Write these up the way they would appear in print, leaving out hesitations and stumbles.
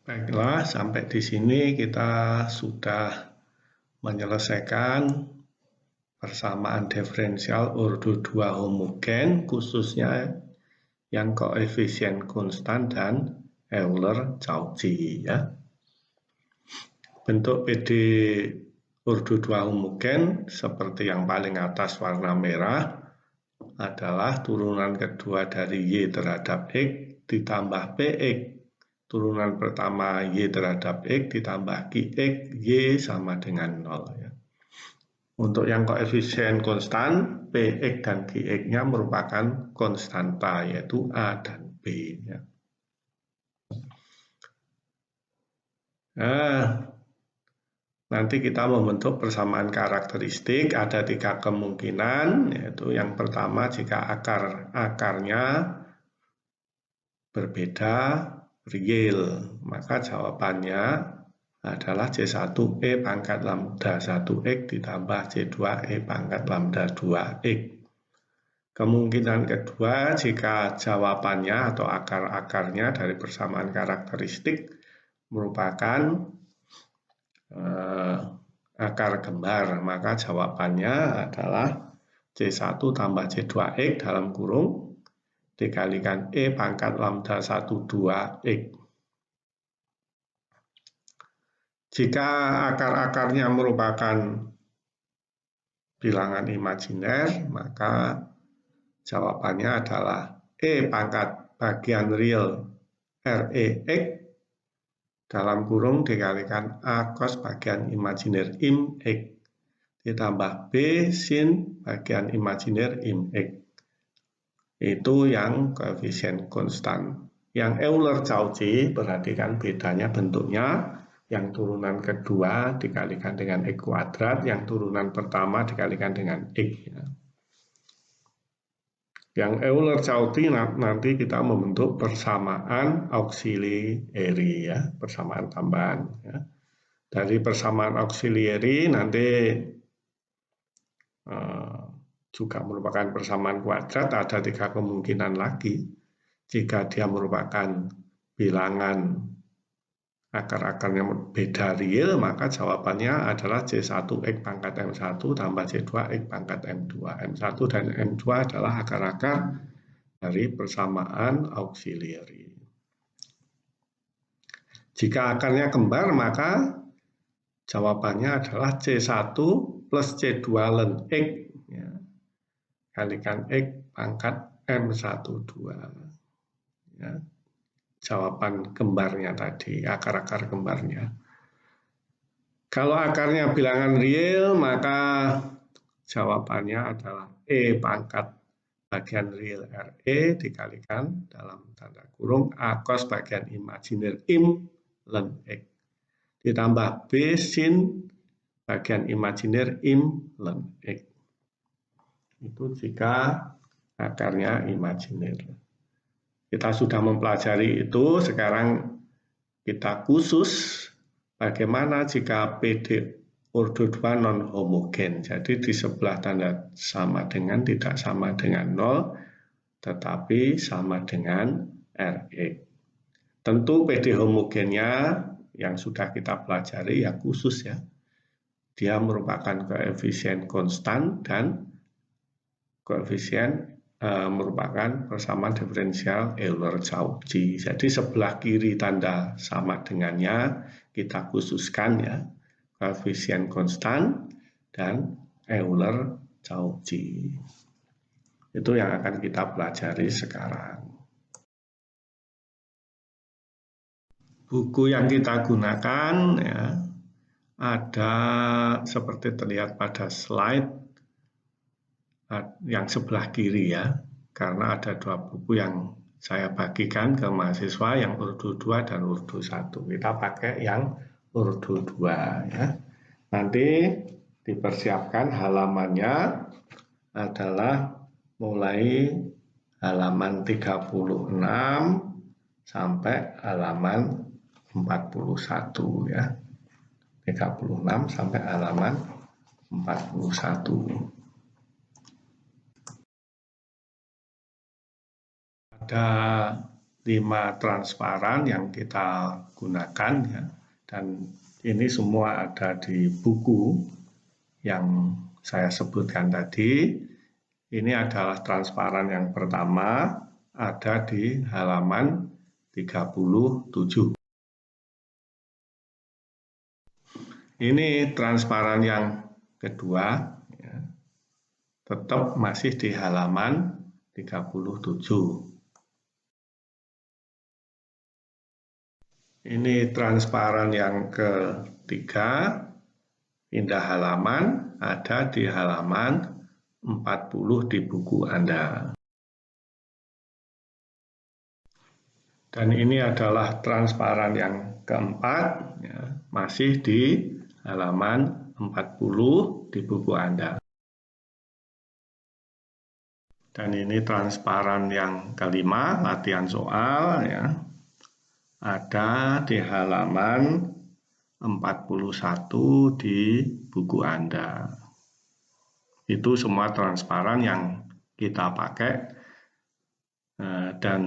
Baiklah, sampai di sini kita sudah menyelesaikan persamaan diferensial ordo 2 homogen, khususnya yang koefisien konstan dan Euler-Cauchy ya. Bentuk PD ordo 2 homogen seperti yang paling atas warna merah adalah turunan kedua dari Y terhadap X ditambah PX. Turunan pertama Y terhadap X ditambah QX, Y sama dengan 0 ya. Untuk yang koefisien konstan, PX dan QX-nya merupakan konstanta, yaitu A dan B ya. Nah, nanti kita membentuk persamaan karakteristik, ada 3 kemungkinan, yaitu yang pertama jika akarnya berbeda real, maka jawabannya adalah C1E pangkat lambda 1X ditambah C2E pangkat lambda 2X. Kemungkinan kedua, jika jawabannya atau akar-akarnya dari persamaan karakteristik merupakan akar kembar, maka jawabannya adalah C1 tambah C2X dalam kurung dikalikan E pangkat lambda 1 2X. Jika akar-akarnya merupakan bilangan imajiner, maka jawabannya adalah E pangkat bagian real REX dalam kurung dikalikan A cos bagian imajiner im X ditambah B sin bagian imajiner im X. Itu yang koefisien konstan. Yang Euler-Cauchy, perhatikan bedanya bentuknya. Yang turunan kedua dikalikan dengan X kuadrat, yang turunan pertama dikalikan dengan X. Yang Euler-Cauchy nanti kita membentuk persamaan auxiliary ya, persamaan tambahan ya. Dari persamaan auxiliary nanti juga merupakan persamaan kuadrat, ada 3 kemungkinan lagi. Jika dia merupakan bilangan akar-akarnya beda real, maka jawabannya adalah C1X pangkat M1 tambah C2X pangkat M2. M1 dan M2 adalah akar-akar dari persamaan auxiliary. Jika akarnya kembar, maka jawabannya adalah C1 plus C2 ln X ya, kalikan X pangkat M12 ya. Jawaban kembarnya tadi, akar-akar kembarnya. Kalau akarnya bilangan real, maka jawabannya adalah E pangkat bagian real RE dikalikan dalam tanda kurung A cos bagian imajiner im ln X ditambah B sin bagian imajiner im ln X. Itu jika akarnya imajiner. Kita sudah mempelajari itu, sekarang kita khusus bagaimana jika PD ordo 2 non homogen. Jadi di sebelah tanda sama dengan tidak sama dengan 0, tetapi sama dengan RX. Tentu PD homogennya yang sudah kita pelajari ya khusus ya. Dia merupakan koefisien konstan dan koefisien merupakan persamaan diferensial Euler-Cauchy. Jadi sebelah kiri tanda sama dengannya kita khususkan ya, koefisien konstan dan Euler-Cauchy. Itu yang akan kita pelajari sekarang. Buku yang kita gunakan ya, ada seperti terlihat pada slide yang sebelah kiri ya, karena ada 2 buku yang saya bagikan ke mahasiswa, yang urdu 2 dan urdu 1. Kita pakai yang urdu 2 ya. Nanti dipersiapkan halamannya adalah mulai halaman 36 sampai halaman 41 ya. 36 sampai halaman 41. Ada 5 transparan yang kita gunakan ya. Dan ini semua ada di buku yang saya sebutkan tadi. Ini adalah transparan yang pertama, ada di halaman 37. Ini transparan yang kedua, ya, tetap masih di halaman 37. Ini transparan yang ketiga, pindah halaman, ada di halaman 40 di buku Anda. Dan ini adalah transparan yang keempat, ya, masih di halaman 40 di buku Anda. Dan ini transparan yang kelima, latihan soal, ya, ada di halaman 41 di buku Anda. Itu semua transparan yang kita pakai dan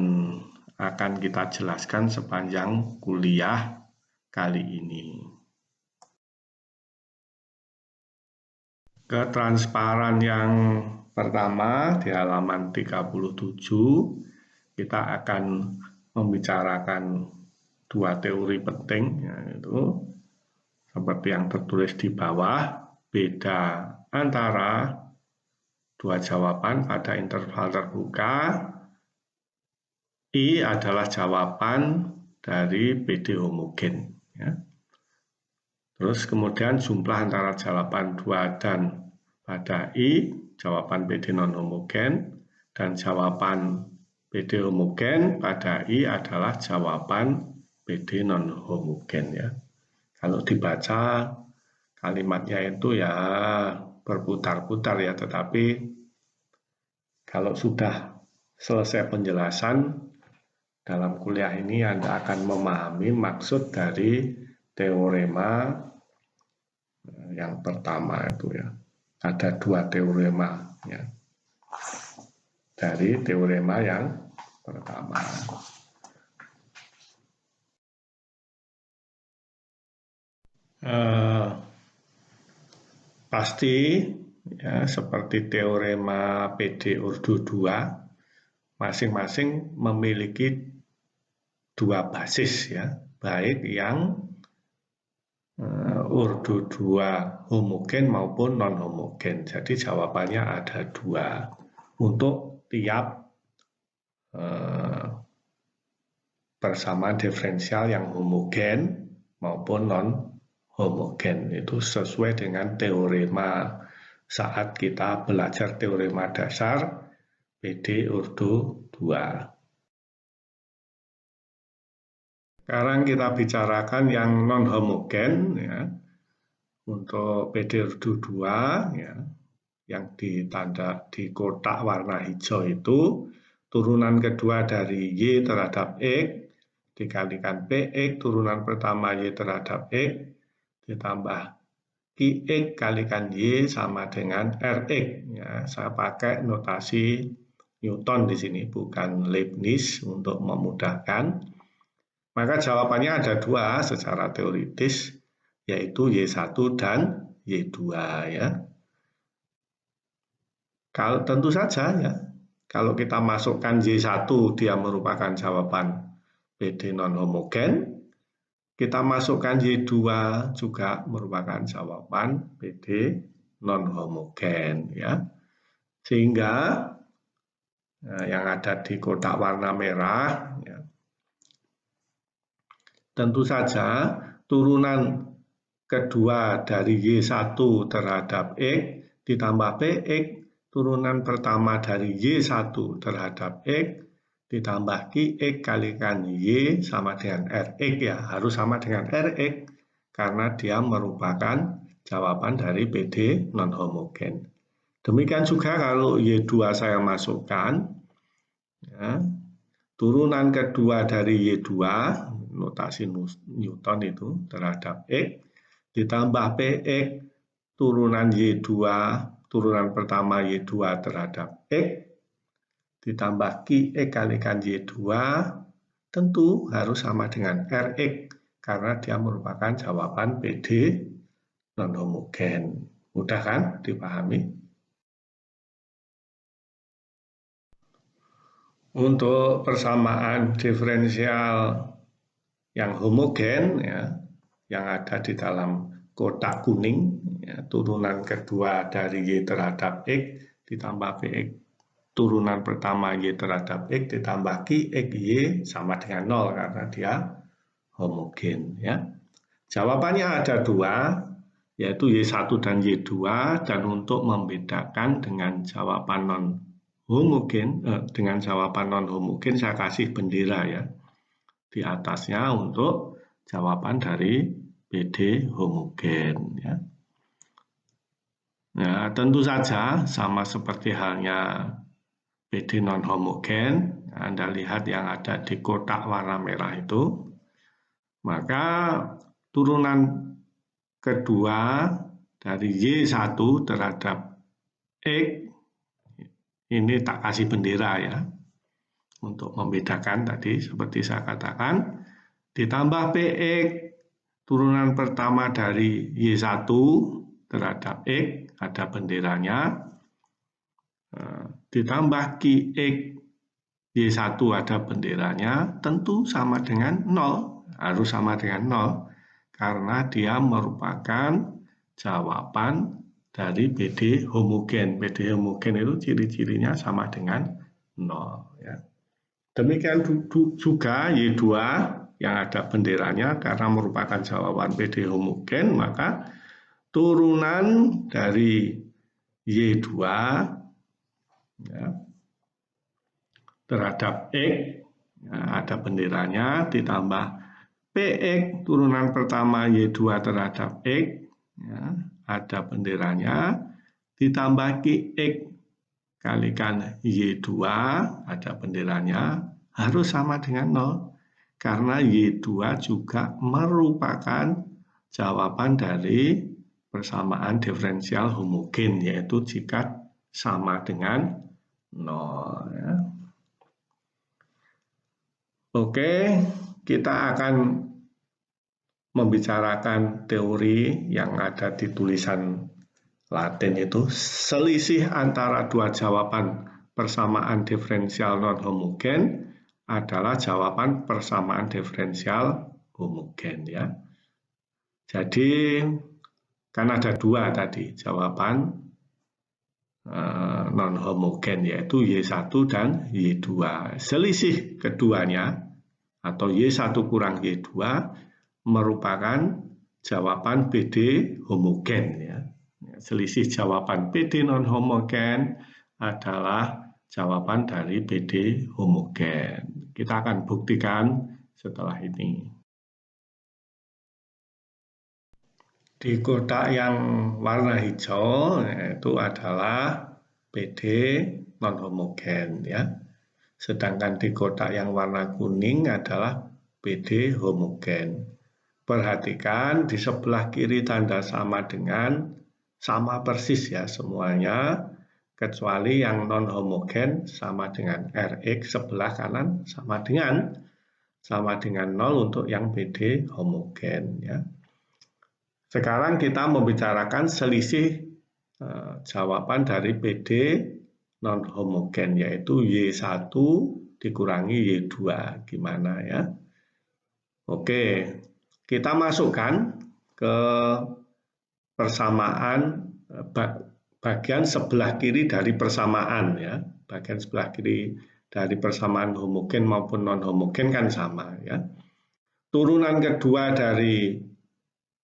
akan kita jelaskan sepanjang kuliah kali ini. Ke transparan yang pertama di halaman 37, kita akan membicarakan 2 teori penting, yaitu seperti yang tertulis di bawah, beda antara 2 jawaban pada interval terbuka. I adalah jawaban dari PD homogen. Ya. Terus kemudian jumlah antara jawaban 2 dan pada I, jawaban PD non-homogen, dan jawaban PD homogen pada I adalah jawaban PD non-homogen. Ya. Kalau dibaca kalimatnya itu ya berputar-putar ya, tetapi kalau sudah selesai penjelasan dalam kuliah ini Anda akan memahami maksud dari teorema yang pertama itu ya. Ada 2 teorema ya. Dari teorema yang pertama. Pasti ya, seperti teorema PD ordo 2, masing-masing memiliki 2 basis ya, baik yang ordo 2 homogen maupun non-homogen. Jadi jawabannya ada 2 untuk tiap persamaan diferensial yang homogen maupun non-homogen. Itu sesuai dengan teorema saat kita belajar teorema dasar PD ordo 2. Sekarang kita bicarakan yang non-homogen ya. Untuk PD ordo 2 ya, yang ditanda di kotak warna hijau itu turunan kedua dari Y terhadap X dikalikan PX, turunan pertama Y terhadap X ditambah QX kalikan Y sama dengan RX. Ya, saya pakai notasi Newton di sini, bukan Leibniz untuk memudahkan. Maka jawabannya ada 2 secara teoritis, yaitu Y1 dan Y2 ya. Kalau tentu saja ya, kalau kita masukkan Y1 dia merupakan jawaban PD non-homogen, kita masukkan Y2 juga merupakan jawaban PD non-homogen ya. Sehingga yang ada di kotak warna merah ya, tentu saja turunan kedua dari Y1 terhadap X ditambah PX, turunan pertama dari Y1 terhadap X ditambah QX kalikan Y sama dengan RX ya, harus sama dengan RX karena dia merupakan jawaban dari PD non-homogen. Demikian juga kalau Y2 saya masukkan, ya, turunan kedua dari Y2, notasi Newton itu terhadap X, ditambah PX, turunan Y2, turunan pertama Y2 terhadap X, ditambah QX kalikan Y2, tentu harus sama dengan Rx karena dia merupakan jawaban PD non-homogen. Mudah kan dipahami? Untuk persamaan diferensial yang homogen, ya, yang ada di dalam kotak kuning, ya, turunan kedua dari Y terhadap X ditambah Px turunan pertama Y terhadap X ditambah Qx Y sama dengan 0 karena dia homogen. Ya. Jawabannya ada dua, yaitu Y1 dan Y2, dan untuk membedakan dengan jawaban non-homogen, saya kasih bendera ya di atasnya untuk jawaban dari PD homogen. Ya. Nah, tentu saja sama seperti halnya PD non-homogen, Anda lihat yang ada di kotak warna merah itu, maka turunan kedua dari Y1 terhadap X, ini tak kasih bendera ya, untuk membedakan tadi seperti saya katakan, ditambah PX, turunan pertama dari Y1 terhadap X, ada benderanya, ditambah QX, Y1 ada benderanya, tentu sama dengan 0, harus sama dengan 0, karena dia merupakan jawaban dari PD homogen. PD homogen itu ciri-cirinya sama dengan 0. Ya. Demikian juga Y2 yang ada benderanya karena merupakan jawaban PD homogen, maka turunan dari Y2 ya, terhadap X ya, ada benderanya ditambah PX turunan pertama Y2 terhadap X ya, ada benderanya ditambah QX kalikan Y2 ada benderanya harus sama dengan 0 karena Y2 juga merupakan jawaban dari persamaan diferensial homogen, yaitu jika sama dengan 0 ya. Oke, kita akan membicarakan teori yang ada di tulisan Latin itu, selisih antara dua jawaban persamaan diferensial non-homogen adalah jawaban persamaan diferensial homogen ya. Jadi kan ada dua tadi jawaban non-homogen, yaitu Y1 dan Y2. Selisih keduanya atau Y1 kurang Y2 merupakan jawaban PD homogen ya. Selisih jawaban PD non-homogen adalah jawaban dari PD homogen. Kita akan buktikan setelah ini. Di kotak yang warna hijau itu adalah PD non-homogen ya. Sedangkan di kotak yang warna kuning adalah PD homogen. Perhatikan di sebelah kiri tanda sama dengan sama persis ya semuanya, kecuali yang non-homogen sama dengan Rx, sebelah kanan sama dengan 0 untuk yang PD homogen ya. Sekarang kita membicarakan selisih jawaban dari PD non-homogen, yaitu Y1 dikurangi Y2. Gimana ya? Oke, kita masukkan ke persamaan bagian sebelah kiri dari persamaan ya. Bagian sebelah kiri dari persamaan homogen maupun non-homogen kan sama ya. Turunan kedua dari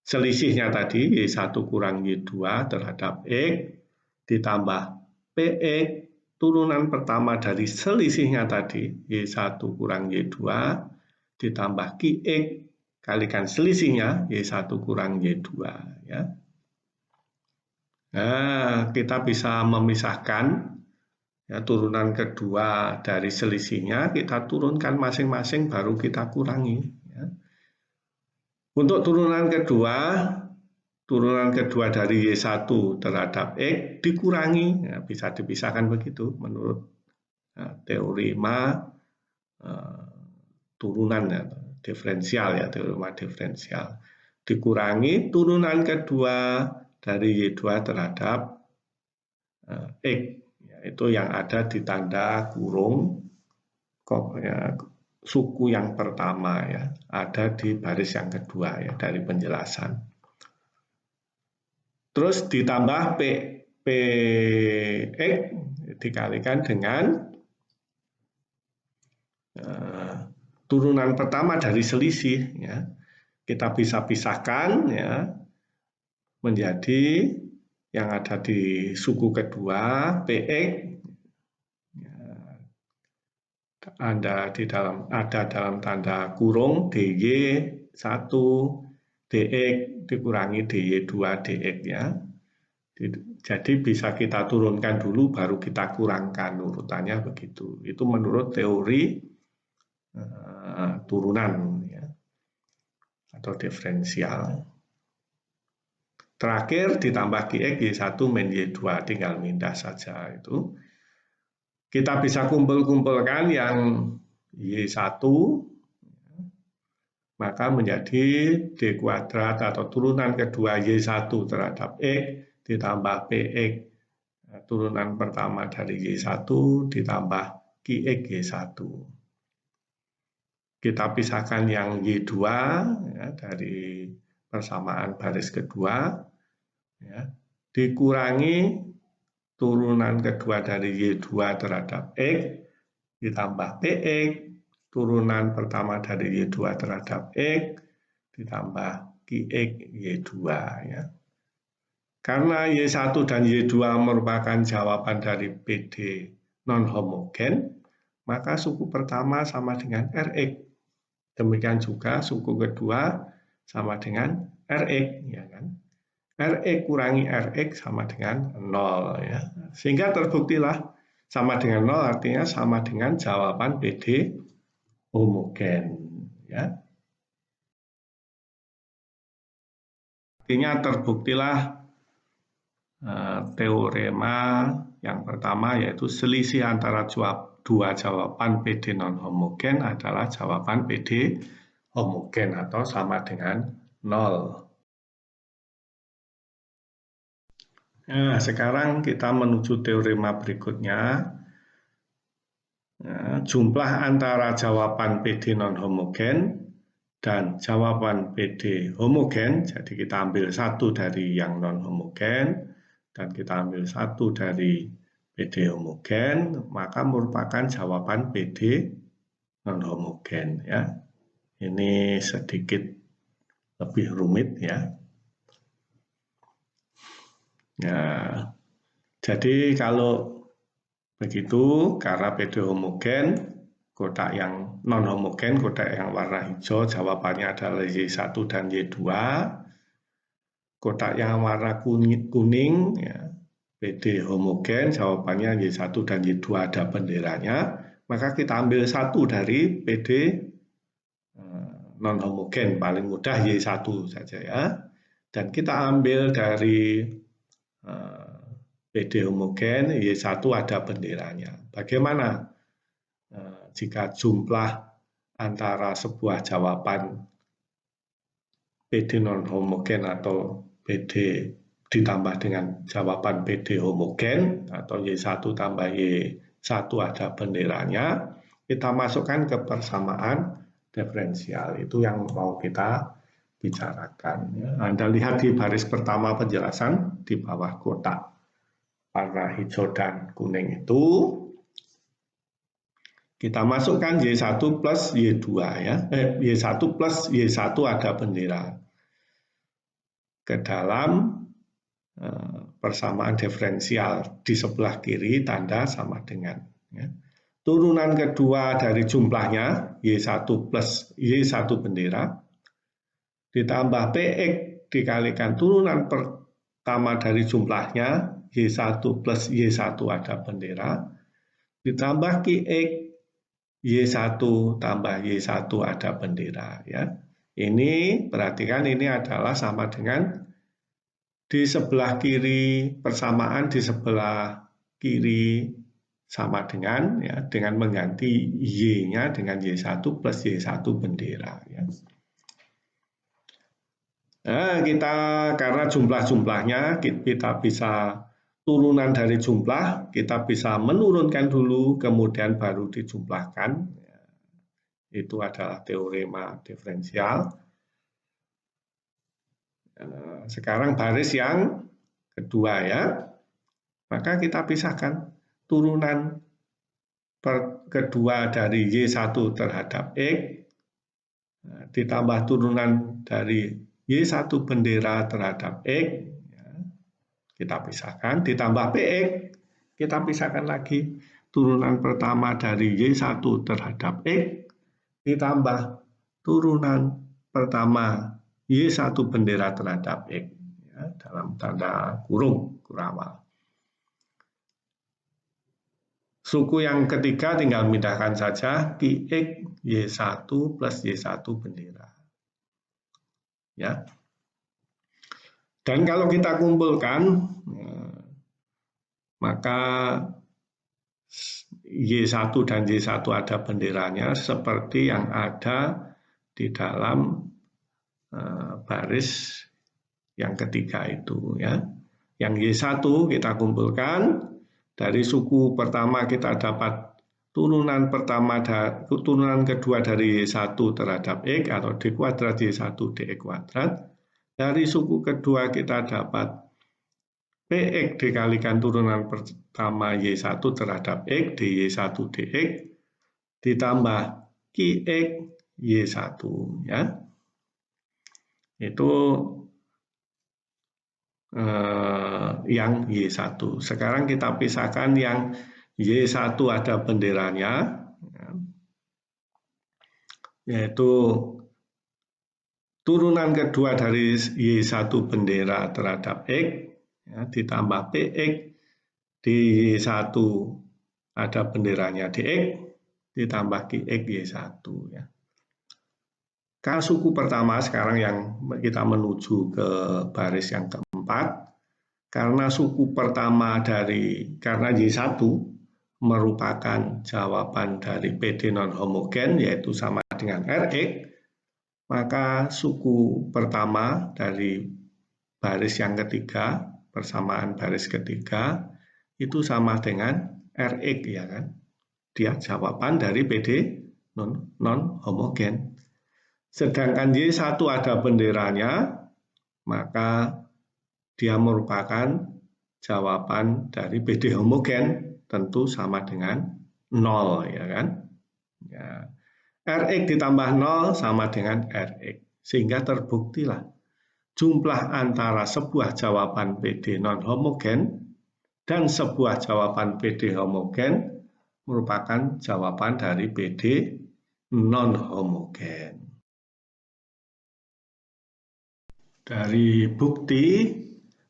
selisihnya tadi Y1 kurang Y2 terhadap X ditambah PX turunan pertama dari selisihnya tadi Y1 kurang Y2 ditambah QX kalikan selisihnya Y1 kurang Y2 ya. Nah, kita bisa memisahkan ya, turunan kedua dari selisihnya kita turunkan masing-masing baru kita kurangi ya. Untuk turunan kedua dari Y1 terhadap X dikurangi, ya, bisa dipisahkan begitu menurut teorema turunan ya, diferensial ya, teorema diferensial. Dikurangi turunan kedua dari Y2 terhadap X, yaitu yang ada di tanda kurung ya, suku yang pertama ya, ada di baris yang kedua ya dari penjelasan. Terus ditambah PX dikalikan dengan turunan pertama dari selisih ya. Kita bisa pisahkan ya menjadi yang ada di suku kedua PX ada dalam tanda kurung DY1 DX dikurangi DY2 DX ya. Jadi bisa kita turunkan dulu baru kita kurangkan, urutannya begitu. Itu menurut teori turunan ya, atau diferensial. Terakhir ditambah GX Y1 min Y2, tinggal mindah saja itu. Kita bisa kumpul-kumpulkan yang Y1 maka menjadi D kuadrat atau turunan kedua Y1 terhadap X ditambah PX turunan pertama dari Y1 ditambah QX Y1. Kita pisahkan yang Y2 ya, dari persamaan baris kedua ya, dikurangi turunan kedua dari Y2 terhadap X ditambah PX turunan pertama dari Y2 terhadap X ditambah QX Y2 ya. Karena Y1 dan Y2 merupakan jawaban dari PD non-homogen, maka suku pertama sama dengan Rx. Demikian juga suku kedua sama dengan Rx, ya kan? Rx kurangi Rx sama dengan 0 ya. Sehingga terbuktilah sama dengan 0 artinya sama dengan jawaban PD homogen ya. Artinya terbuktilah teorema yang pertama yaitu selisih antara dua jawaban PD non-homogen adalah jawaban PD homogen atau sama dengan 0. Nah, sekarang kita menuju teorema berikutnya. Nah, jumlah antara jawaban PD non-homogen dan jawaban PD homogen, jadi kita ambil satu dari yang non-homogen dan kita ambil satu dari PD homogen, maka merupakan jawaban PD non-homogen ya. Ini sedikit lebih rumit ya. Nah, jadi kalau begitu karena PD homogen, kotak yang non-homogen, kotak yang warna hijau jawabannya adalah Y1 dan Y2. Kotak yang warna kuning ya, PD homogen, jawabannya Y1 dan Y2 ada benderanya, maka kita ambil satu dari PD non-homogen, paling mudah Y1 saja ya. Dan kita ambil dari PD homogen, Y1 ada benderanya. Bagaimana jika jumlah antara sebuah jawaban PD non-homogen atau PD ditambah dengan jawaban PD homogen atau Y1 tambah Y1 ada benderanya, kita masukkan ke persamaan diferensial. Itu yang mau kita bicarakan. Anda lihat di baris pertama penjelasan di bawah kotak warna hijau dan kuning itu, kita masukkan Y1 plus Y2 ya, Y1 plus Y1 ada bendera ke dalam persamaan diferensial di sebelah kiri tanda sama dengan ya. Turunan kedua dari jumlahnya Y1 plus Y1 bendera ditambah PX dikalikan turunan pertama dari jumlahnya Y1 plus Y1 ada bendera ditambah QX Y1 tambah Y1 ada bendera ya. Ini perhatikan ini adalah sama dengan di sebelah kiri persamaan di sebelah kiri sama dengan mengganti Y-nya dengan Y1 plus Y1 bendera. Ya. Nah, karena jumlah-jumlahnya kita bisa turunan dari jumlah, kita bisa menurunkan dulu, kemudian baru dijumlahkan. Itu adalah teorema diferensial. Sekarang baris yang kedua ya, maka kita pisahkan turunan kedua dari Y1 terhadap X, ditambah turunan dari Y1 bendera terhadap X, kita pisahkan, ditambah PX, kita pisahkan lagi turunan pertama dari Y1 terhadap X, ditambah turunan pertama Y1 bendera terhadap X, ya, dalam tanda kurung kurawal. Suku yang ketiga tinggal pindahkan saja QX Y1 plus Y1 bendera. Ya. Dan kalau kita kumpulkan, maka Y1 dan Y1 ada benderanya seperti yang ada di dalam baris yang ketiga itu. Ya. Yang Y1 kita kumpulkan, dari suku pertama kita dapat turunan kedua dari Y1 terhadap X atau D kuadrat Y1 dX kuadrat. Dari suku kedua kita dapat PX dikalikan turunan pertama Y1 terhadap X dy1 dX ditambah QX Y1 ya. Itu yang Y1. Sekarang kita pisahkan yang Y1 ada benderanya, yaitu turunan kedua dari Y1 bendera terhadap X, ya, ditambah PX di Y1 ada benderanya DX, ditambah QX Y1. Ya. Karena suku pertama sekarang yang kita menuju ke baris yang keempat, karena suku pertama karena Y1 merupakan jawaban dari PD non-homogen, yaitu sama dengan Rx, maka suku pertama dari baris yang ketiga, persamaan baris ketiga, itu sama dengan Rx, ya kan? Dia jawaban dari PD non-homogen. Sedangkan Y1 ada benderanya, maka dia merupakan jawaban dari PD homogen, tentu sama dengan 0, ya kan? Ya. Rx ditambah 0 sama dengan Rx. Sehingga terbuktilah jumlah antara sebuah jawaban PD non-homogen dan sebuah jawaban PD homogen merupakan jawaban dari PD non-homogen. Dari bukti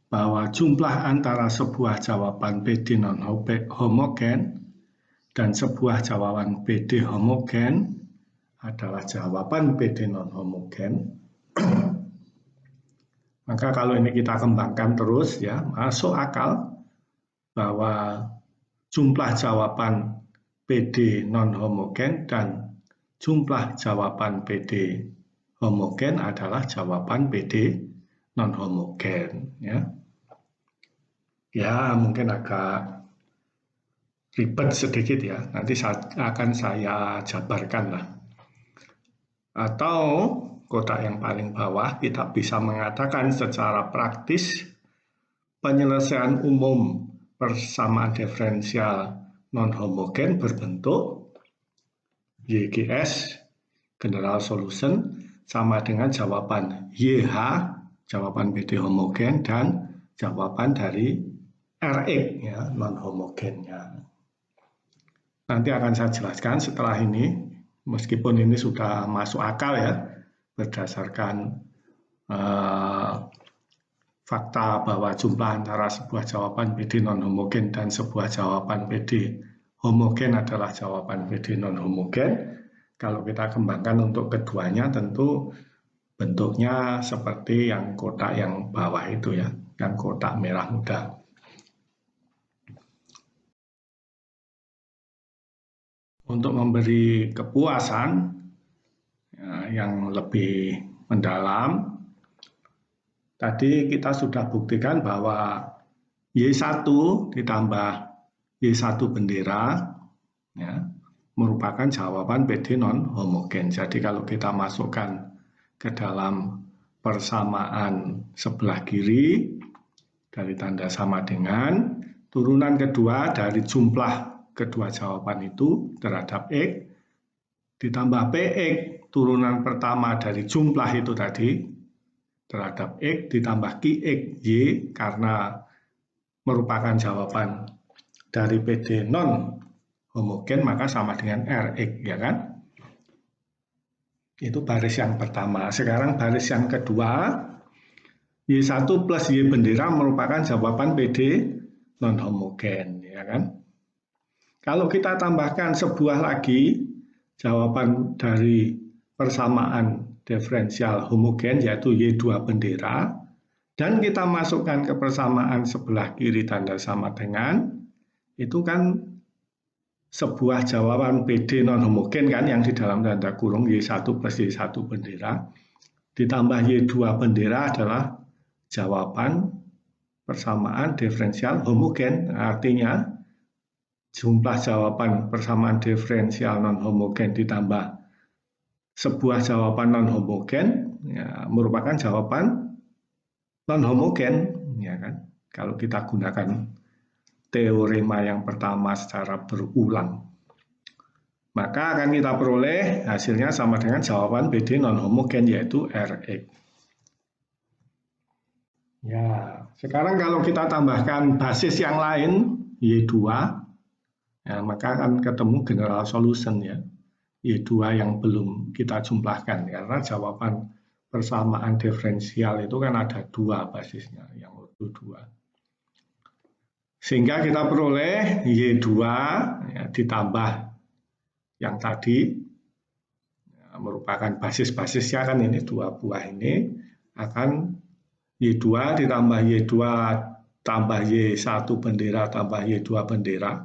bahwa jumlah antara sebuah jawaban PD non-homogen dan sebuah jawaban PD homogen adalah jawaban PD non-homogen, maka kalau ini kita kembangkan terus, ya, masuk akal bahwa jumlah jawaban PD non-homogen dan jumlah jawaban PD homogen adalah jawaban PD non-homogen. Ya, mungkin agak ribet sedikit ya. Nanti akan saya jabarkan lah. Atau kotak yang paling bawah kita bisa mengatakan secara praktis penyelesaian umum persamaan diferensial non-homogen berbentuk YGS general solution sama dengan jawaban YH, jawaban PD homogen, dan jawaban dari Rx, ya, non-homogennya. Nanti akan saya jelaskan setelah ini, meskipun ini sudah masuk akal ya, berdasarkan fakta bahwa jumlah antara sebuah jawaban PD non-homogen dan sebuah jawaban PD homogen adalah jawaban PD non-homogen. Kalau kita kembangkan untuk keduanya, tentu bentuknya seperti yang kotak yang bawah itu ya, yang kotak merah muda. untuk memberi kepuasan ya, yang lebih mendalam, tadi kita sudah buktikan bahwa Y1 ditambah Y1 bendera ya, merupakan jawaban PD non-homogen. Jadi kalau kita masukkan ke dalam persamaan sebelah kiri dari tanda sama dengan, turunan kedua dari jumlah kedua jawaban itu terhadap X ditambah PX, turunan pertama dari jumlah itu tadi terhadap X ditambah QX Y karena merupakan jawaban dari PD non homogen maka sama dengan Rx, ya kan? Itu baris yang pertama. Sekarang baris yang kedua, Y1 plus Y bendera merupakan jawaban PD non homogen, ya kan? Kalau kita tambahkan sebuah lagi jawaban dari persamaan diferensial homogen yaitu Y2 bendera dan kita masukkan ke persamaan sebelah kiri tanda sama dengan, itu kan sebuah jawaban PD non homogen kan yang di dalam tanda kurung Y1 plus Y1 bendera ditambah Y2 bendera adalah jawaban persamaan diferensial homogen. Artinya jumlah jawaban persamaan diferensial non homogen ditambah sebuah jawaban non homogen ya, merupakan jawaban non homogen, ya kan? Kalau kita gunakan teorema yang pertama secara berulang, maka akan kita peroleh hasilnya sama dengan jawaban PD non homogen yaitu Rx. Ya, sekarang kalau kita tambahkan basis yang lain Y2, ya, maka akan ketemu general solution ya. Y2 yang belum kita jumlahkan karena jawaban persamaan diferensial itu kan ada dua basisnya, yang ordo 2. Sehingga kita peroleh Y2 ya, ditambah yang tadi ya, merupakan basis-basisnya kan ini dua buah ini akan Y2 ditambah Y2 tambah Y1 bendera tambah Y2 bendera.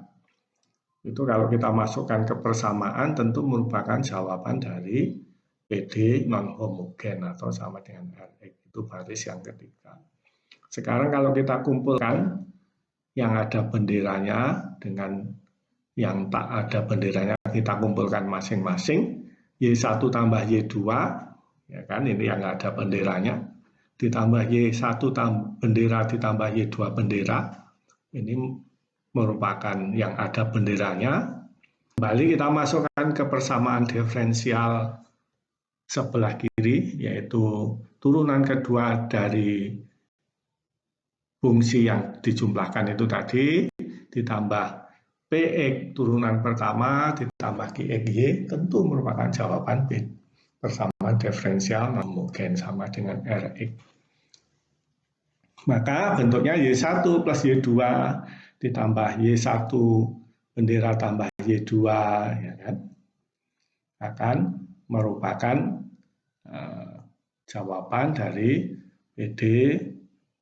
Itu kalau kita masukkan ke persamaan tentu merupakan jawaban dari PD non homogen atau sama dengan Rx. Itu baris yang ketiga. Sekarang kalau kita kumpulkan yang ada benderanya dengan yang tak ada benderanya, kita kumpulkan masing-masing. Y1 tambah Y2 ya kan, ini yang ada benderanya, ditambah Y1 bendera ditambah Y2 bendera, ini merupakan yang ada benderanya. Kembali kita masukkan ke persamaan diferensial sebelah kiri, yaitu turunan kedua dari fungsi yang dijumlahkan itu tadi, ditambah PX turunan pertama, ditambah QXY, tentu merupakan jawaban persamaan diferensial non homogen sama dengan Rx. Maka bentuknya Y1 plus Y2 ditambah Y1 bendera tambah Y2 ya kan, akan merupakan jawaban dari PD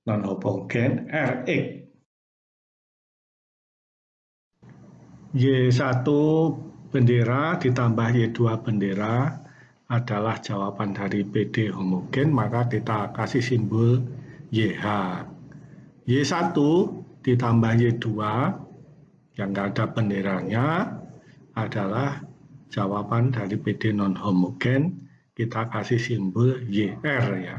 non homogen Rx. Y1 bendera ditambah Y2 bendera adalah jawaban dari PD homogen, maka kita kasih simbol YH. Y1 ditambah Y2 yang nggak ada benderanya adalah jawaban dari PD non homogen, kita kasih simbol YR ya.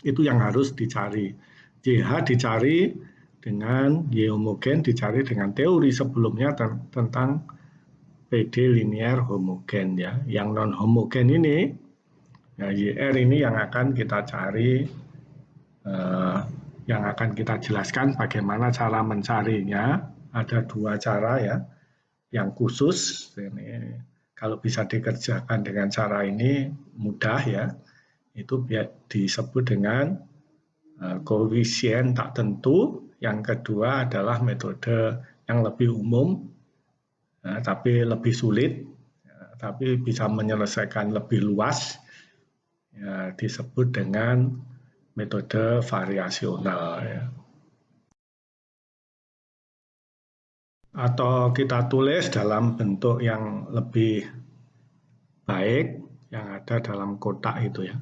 Itu yang harus dicari. YH dicari dengan Y homogen, dicari dengan teori sebelumnya tentang PD linear homogen ya. Yang non homogen ini ya, YR ini yang akan kita cari, yang akan kita jelaskan bagaimana cara mencarinya. Ada dua cara ya, yang khusus ini kalau bisa dikerjakan dengan cara ini mudah ya, itu disebut dengan koefisien tak tentu. Yang kedua adalah metode yang lebih umum tapi lebih sulit, tapi bisa menyelesaikan lebih luas ya, disebut dengan metode variasional ya. atau kita tulis dalam bentuk yang lebih baik yang ada dalam kotak itu ya.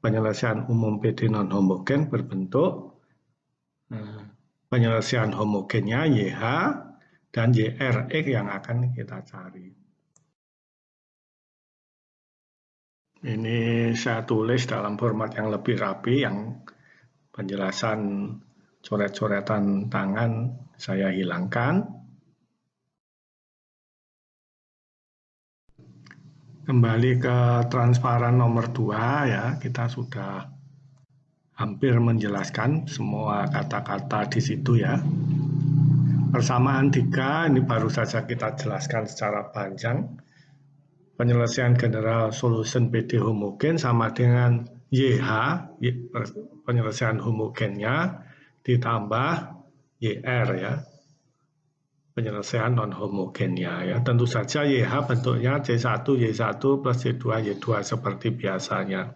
Penyelesaian umum PD non-homogen berbentuk penyelesaian homogennya YH dan YRX yang akan kita cari. Ini saya tulis dalam format yang lebih rapi, yang penjelasan coret-coretan tangan saya hilangkan. Kembali ke transparan nomor 2 ya, kita sudah hampir menjelaskan semua kata-kata di situ ya. Persamaan 3 ini baru saja kita jelaskan secara panjang. Penyelesaian general solution PD homogen sama dengan YH, penyelesaian homogennya, ditambah YR ya, penyelesaian non-homogennya ya. Tentu saja YH bentuknya C1, Y1 plus Y2, Y2 seperti biasanya.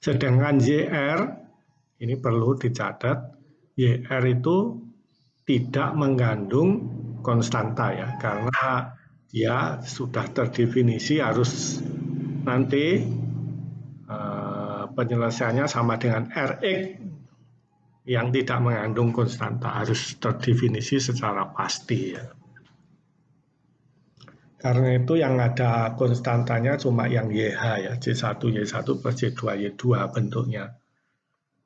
Sedangkan YR, ini perlu dicatat, YR itu tidak mengandung konstanta ya, karena dia sudah terdefinisi harus nanti penyelesaiannya sama dengan Rx yang tidak mengandung konstanta, harus terdefinisi secara pasti ya. Karena itu yang ada konstantanya cuma yang YH ya, C1, Y1 plus Y2, Y2 bentuknya.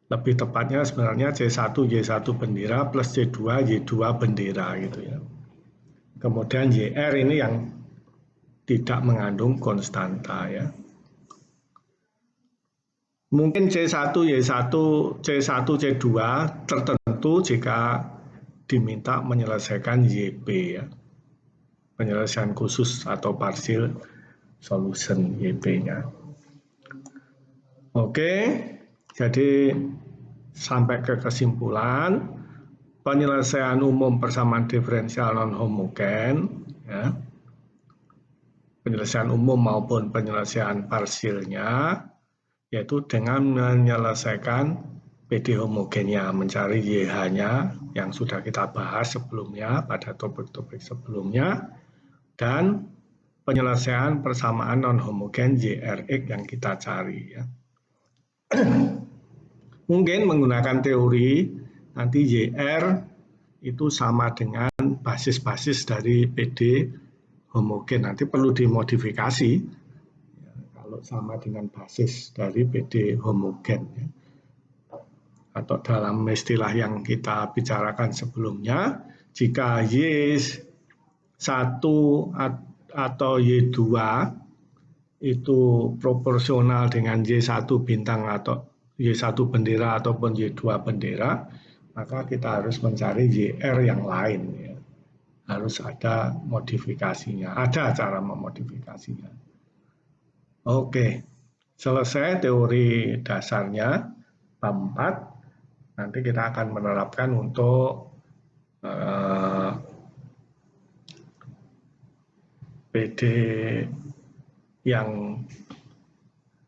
Lebih tepatnya sebenarnya C1, Y1 bendera plus C2, Y2 bendera gitu ya. Kemudian YR ini yang tidak mengandung konstanta ya. Mungkin C1, Y1, C1, C2 tertentu jika diminta menyelesaikan YP ya. Penyelesaian khusus atau partial solution YP-nya. Oke, jadi sampai ke kesimpulan, penyelesaian umum persamaan diferensial non-homogen ya. Penyelesaian umum maupun penyelesaian parsialnya yaitu dengan menyelesaikan PD homogennya, mencari YH-nya yang sudah kita bahas sebelumnya pada topik-topik sebelumnya, dan penyelesaian persamaan non-homogen YRX yang kita cari ya. Mungkin menggunakan teori nanti YR itu sama dengan basis-basis dari PD homogen, nanti perlu dimodifikasi ya, kalau sama dengan basis dari PD homogen ya. Atau dalam istilah yang kita bicarakan sebelumnya, jika Y1 atau Y2 itu proporsional dengan Y1 bintang atau Y1 bendera ataupun Y2 bendera, maka kita harus mencari YR yang lain ya. Harus ada modifikasinya, ada cara memodifikasinya. Oke, selesai teori dasarnya bab 4. Nanti kita akan menerapkan untuk PD yang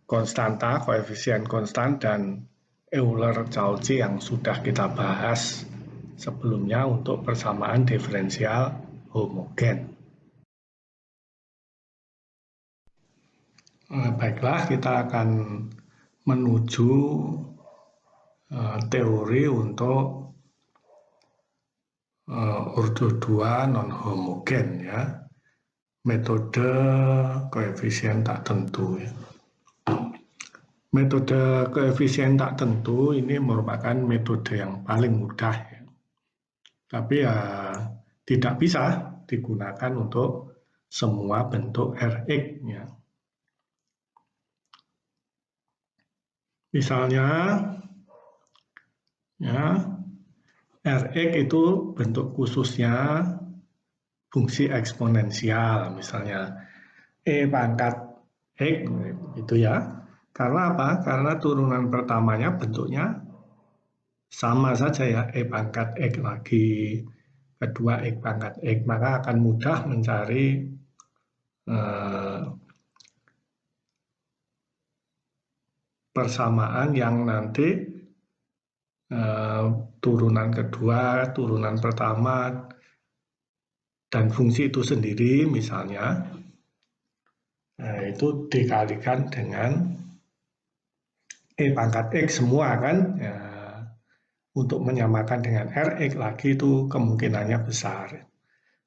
konstanta, koefisien konstan, dan Euler-Cauchy yang sudah kita bahas sebelumnya untuk persamaan diferensial homogen. Baiklah, kita akan menuju teori untuk ordo 2 non-homogen ya, metode koefisien tak tentu ya. Metode koefisien tak tentu ini merupakan metode yang paling mudah ya. Tapi ya tidak bisa digunakan untuk semua bentuk Rx ya. Misalnya ya, Rx itu bentuk khususnya fungsi eksponensial, misalnya E pangkat X itu ya. Karena apa? Karena turunan pertamanya bentuknya sama saja ya, E pangkat X lagi, kedua X pangkat X, maka akan mudah mencari persamaan yang nanti turunan kedua, turunan pertama dan fungsi itu sendiri misalnya, nah itu dikalikan dengan E pangkat X semua kan, ya, untuk menyamakan dengan Rx lagi itu kemungkinannya besar.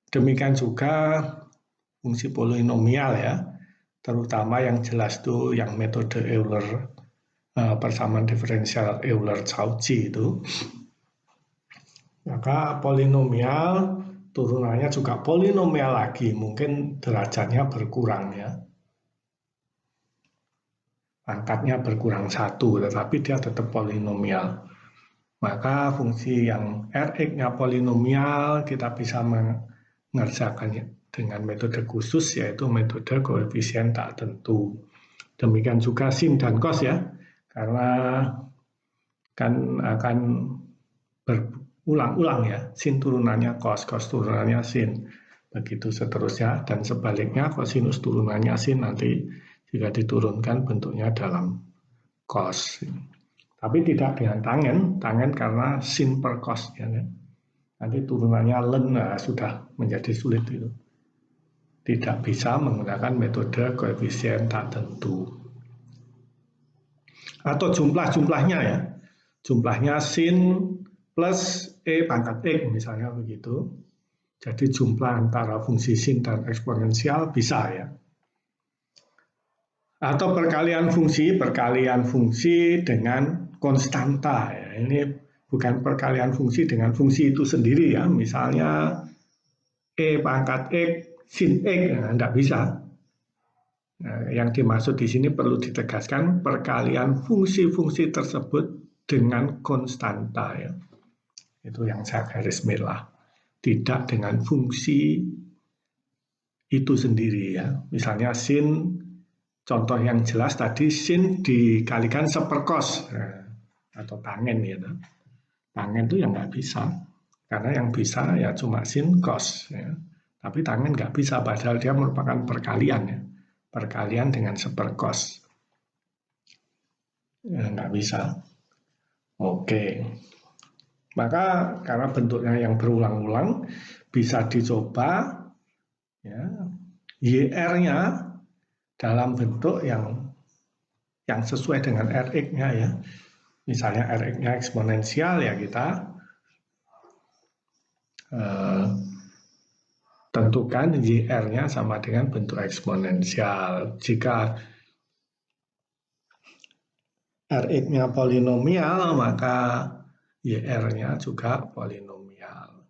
Demikian juga fungsi polinomial ya, terutama yang jelas tuh yang metode Euler, persamaan diferensial Euler-Cauchy itu. Maka polinomial turunannya juga polinomial lagi, mungkin derajatnya berkurang ya. Pangkatnya berkurang satu, tetapi dia tetap polinomial. Maka fungsi yang Rx-nya polinomial kita bisa mengerjakannya dengan metode khusus, yaitu metode koefisien tak tentu. Demikian juga sin dan cos ya, karena kan akan berulang-ulang ya, sin turunannya cos, cos turunannya sin, begitu seterusnya, dan sebaliknya kosinus turunannya sin nanti jika diturunkan bentuknya dalam cos. Tapi tidak dengan tangen karena sin per cos ya kan. Nanti turunannya len, nah, sudah menjadi sulit itu. Tidak bisa menggunakan metode koefisien tak tentu. Atau jumlah-jumlahnya ya. Jumlahnya sin plus E pangkat X misalnya begitu. Jadi jumlah antara fungsi sin dan eksponensial bisa ya. Atau perkalian fungsi dengan konstanta ya. Ini bukan perkalian fungsi dengan fungsi itu sendiri ya. Misalnya E pangkat X sin X, nah, tidak bisa. Nah, yang dimaksud di sini perlu ditegaskan perkalian fungsi-fungsi tersebut dengan konstanta ya. Itu yang saya garis merah. Tidak dengan fungsi itu sendiri ya. Misalnya sin, contoh yang jelas tadi sin dikalikan seperkos atau tangen ya. Tangen itu yang nggak bisa. Karena yang bisa ya cuma sin cos ya. Tapi tangen nggak bisa padahal dia merupakan perkalian ya. Perkalian dengan seperkos. Ya, nggak bisa. Oke. Maka karena bentuknya yang berulang-ulang bisa dicoba ya, YR-nya dalam bentuk yang sesuai dengan Rx-nya ya. Misalnya Rx-nya eksponensial ya kita tentukan YR-nya sama dengan bentuk eksponensial. Jika Rx-nya polinomial maka YR-nya juga polinomial.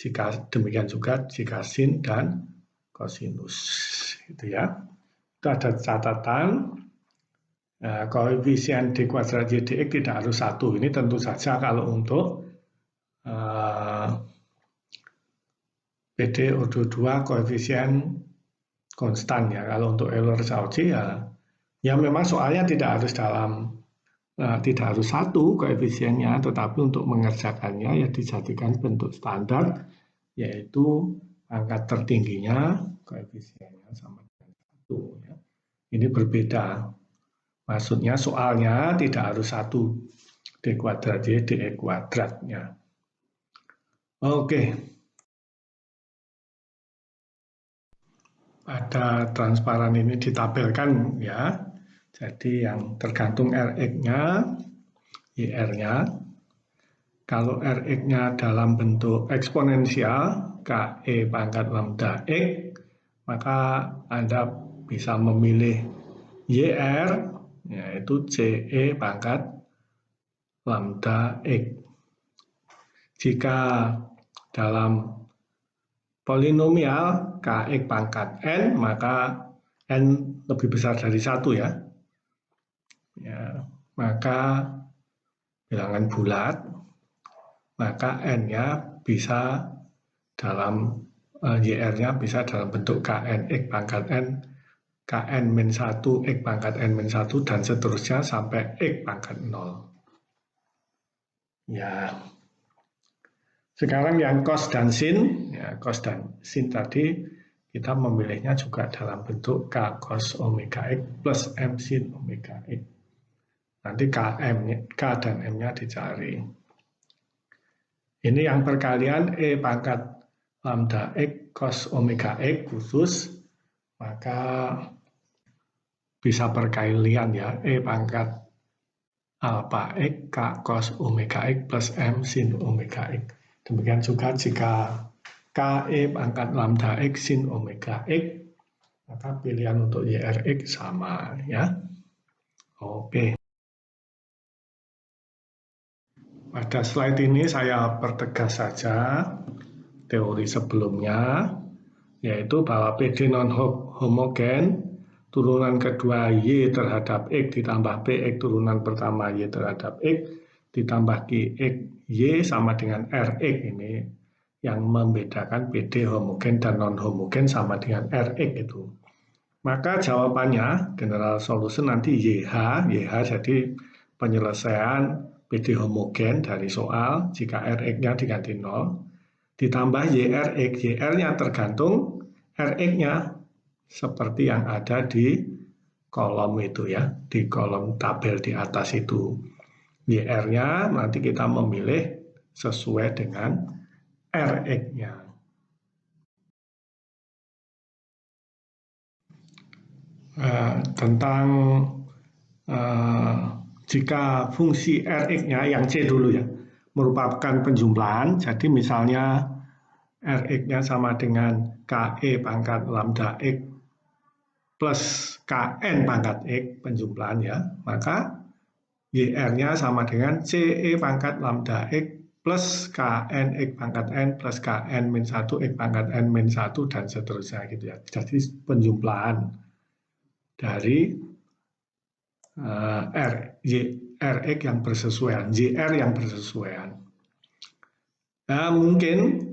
Jika demikian juga jika sin dan kosinus gitu ya. Itu ada catatan. Koefisien D kuadrat Y dx tidak harus satu. Ini tentu saja kalau untuk PD O2 koefisien konstan ya. Kalau untuk Euler-Cauchy ya memang soalnya tidak harus satu koefisiennya, tetapi untuk mengerjakannya ya dijadikan bentuk standar, yaitu angka tertingginya koefisiennya sama dengan 1 ya. Ini berbeda. Maksudnya soalnya tidak harus 1 D kuadrat Y dx kuadratnya. Oke. Pada transparan ini ditabelkan ya. Jadi yang tergantung Rx-nya, YR-nya. Kalau Rx-nya dalam bentuk eksponensial, KE pangkat lambda X, maka Anda bisa memilih YR, yaitu CE pangkat lambda X. Jika dalam polinomial KX pangkat N, maka N lebih besar dari 1 ya. Maka bilangan bulat, maka N-nya bisa dalam YR-nya bisa dalam bentuk KN X pangkat N, KN min 1, X pangkat N min 1, dan seterusnya sampai X pangkat 0. Ya. Sekarang yang cos dan sin, ya, cos dan sin tadi kita memilihnya juga dalam bentuk K cos omega X plus M sin omega X. Nanti K dan M-nya dicari. Ini yang perkalian E pangkat lambda X cos omega X khusus, maka bisa perkalian ya, E pangkat alpha X K cos omega X plus M sin omega X. Demikian juga jika K E pangkat lambda X sin omega X, maka pilihan untuk YRX sama ya. Oke. Pada slide ini saya pertegas saja teori sebelumnya, yaitu bahwa PD non-homogen turunan kedua Y terhadap X ditambah PX turunan pertama Y terhadap X ditambah QX Y sama dengan RX. Ini yang membedakan PD homogen dan non-homogen sama dengan RX itu. Maka jawabannya general solution nanti YH jadi penyelesaian PD homogen dari soal jika RX-nya diganti 0 ditambah YRX, YR-nya tergantung RX-nya seperti yang ada di kolom itu ya, di kolom tabel di atas itu. YR-nya nanti kita memilih sesuai dengan RX-nya. Tentang jika fungsi Rx-nya yang C dulu ya, merupakan penjumlahan, jadi misalnya Rx-nya sama dengan KE pangkat lambda X plus KN pangkat X penjumlahan ya, maka YR-nya sama dengan CE pangkat lambda X plus KN X pangkat N plus KN min 1 X pangkat N min 1 dan seterusnya gitu ya. Jadi penjumlahan dari RX yang bersesuaian, JR yang bersesuaian. Nah, mungkin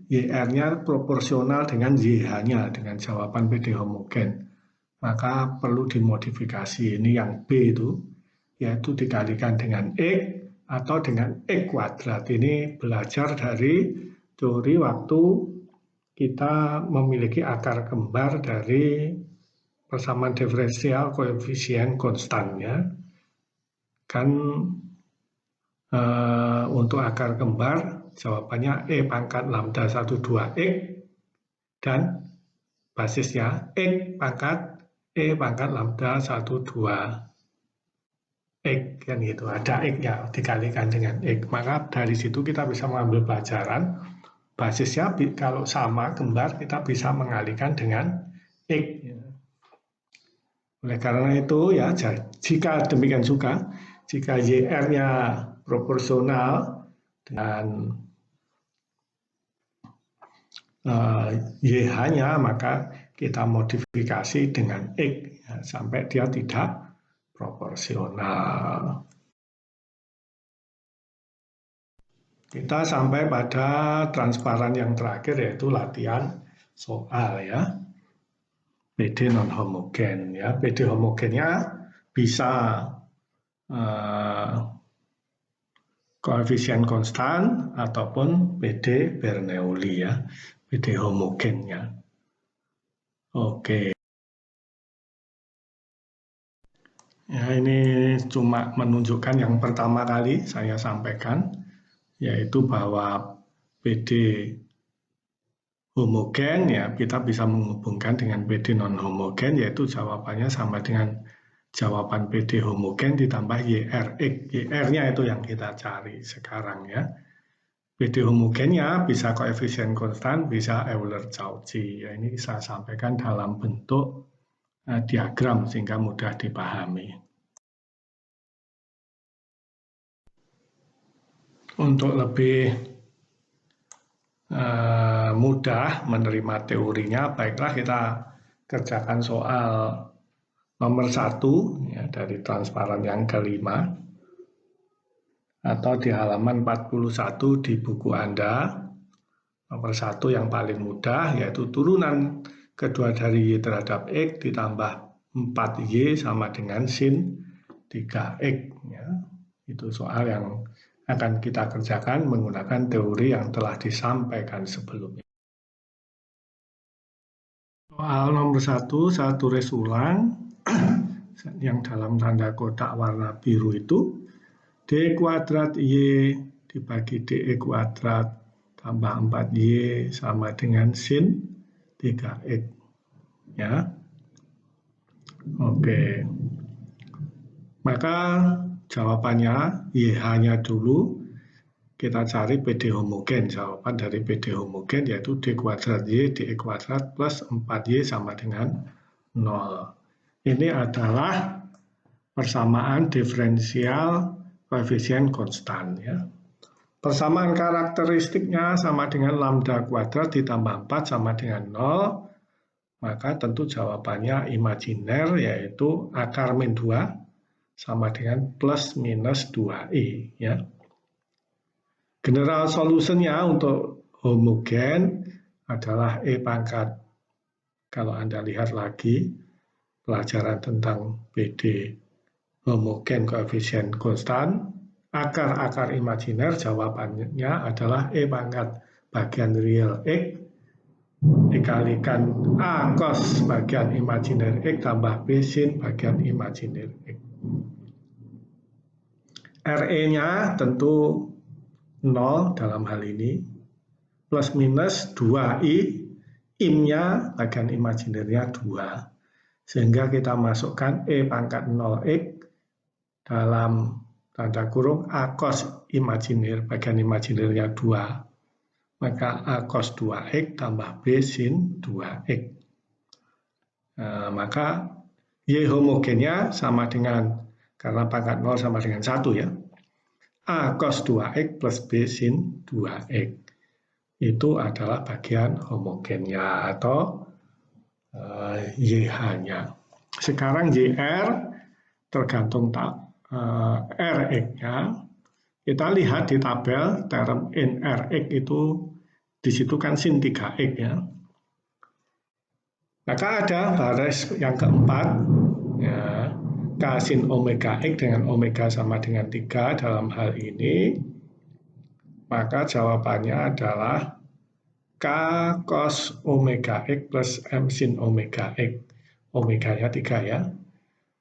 YR-nya proporsional dengan YH-nya dengan jawaban PD homogen. Maka perlu dimodifikasi. Ini yang B itu, yaitu dikalikan dengan X atau dengan X kuadrat. Ini belajar dari teori waktu kita memiliki akar kembar dari persamaan diferensial koefisien konstannya. Kan untuk akar kembar jawabannya E pangkat lambda 12X dan basisnya X pangkat E pangkat lambda 12X kan gitu. Ada X-nya dikalikan dengan X. Maka dari situ kita bisa mengambil pelajaran basisnya kalau sama kembar kita bisa mengalihkan dengan X. Oleh karena itu ya, jika demikian juga, jika YR-nya proporsional dengan YH-nya, maka kita modifikasi dengan X ya, sampai dia tidak proporsional. Kita sampai pada transparan yang terakhir, yaitu latihan soal ya. PD non-homogen ya, PD homogennya bisa koefisien konstan ataupun PD Bernoulli ya, PD homogennya. Oke. Ya, ini cuma menunjukkan yang pertama kali saya sampaikan, yaitu bahwa PD homogen ya kita bisa menghubungkan dengan PD non-homogen, yaitu jawabannya sama dengan jawaban PD homogen ditambah YRX. YR-nya itu yang kita cari sekarang ya. PD homogennya bisa koefisien konstan, bisa Euler-Cauchy. Ya, ini saya sampaikan dalam bentuk diagram sehingga mudah dipahami. Untuk lebih mudah menerima teorinya, baiklah kita kerjakan soal nomor 1 ya, dari transparan yang kelima atau di halaman 41 di buku Anda. Nomor 1 yang paling mudah yaitu turunan kedua dari Y terhadap X ditambah 4Y sama dengan sin 3X ya. Itu soal yang akan kita kerjakan menggunakan teori yang telah disampaikan sebelumnya. Soal nomor 1 saya tulis ulang yang dalam tanda kotak warna biru itu D kuadrat Y dibagi DE kuadrat tambah 4Y sama dengan sin 3X. Ya. Oke. Maka jawabannya YH-nya dulu. Kita cari PD homogen. Jawaban dari PD homogen yaitu D kuadrat Y dx kuadrat plus 4Y sama dengan 0. Ini adalah persamaan diferensial koefisien konstan. Ya. Persamaan karakteristiknya sama dengan lambda kuadrat ditambah 4 sama dengan 0. Maka tentu jawabannya imajiner, yaitu akar min 2 sama dengan plus minus 2i. Ya. General solutionnya untuk homogen adalah E pangkat. Kalau Anda lihat lagi pelajaran tentang PD homogen koefisien konstan, akar-akar imajiner jawabannya adalah E pangkat bagian real X dikalikan A cos bagian imajiner X tambah B sin bagian imajiner X. RE-nya tentu 0 dalam hal ini, plus minus 2i, im-nya bagian imajinernya 2, sehingga kita masukkan E pangkat 0x dalam tanda kurung A cos imajiner, bagian imajinernya 2, maka A cos 2x tambah B sin 2x. Nah, maka Y homogennya sama dengan, karena pangkat 0 sama dengan 1 ya, A cos 2x plus B sin 2x. Itu adalah bagian homogennya atau YH-nya. Sekarang YR tergantung Rx-nya. Kita lihat di tabel term NRx itu di situ kan sin 3x ya. Maka ada baris yang keempat ya, K sin omega X dengan omega sama dengan 3 dalam hal ini, maka jawabannya adalah K cos omega X plus M sin omega X. Omega-nya 3 ya.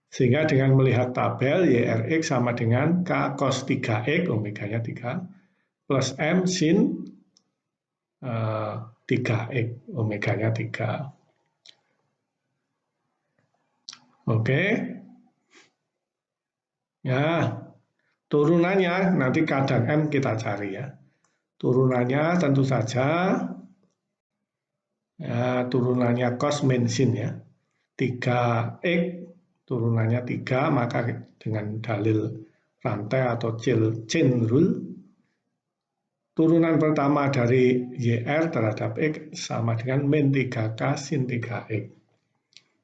Sehingga dengan melihat tabel YRX sama dengan K cos 3X, omega-nya 3, plus M sin 3X, omega-nya 3. Oke. Ya, turunannya nanti K dan M kita cari ya. Turunannya tentu saja ya, turunannya cos min sin ya. 3x turunannya 3, maka dengan dalil rantai atau chain rule, turunan pertama dari YR terhadap X sama dengan min 3K sin 3X.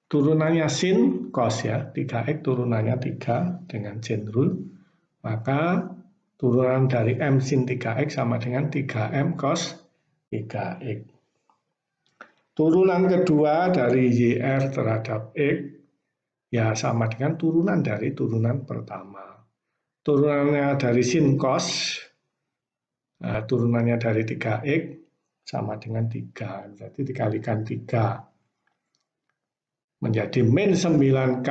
Turunannya sin cos ya, 3x turunannya 3 dengan chain rule, maka turunan dari M sin 3x sama dengan 3M cos 3x. Turunan kedua dari YR terhadap X ya sama dengan turunan dari turunan pertama. Turunannya dari sin cos, turunannya dari 3x sama dengan 3, berarti dikalikan 3. Menjadi min 9K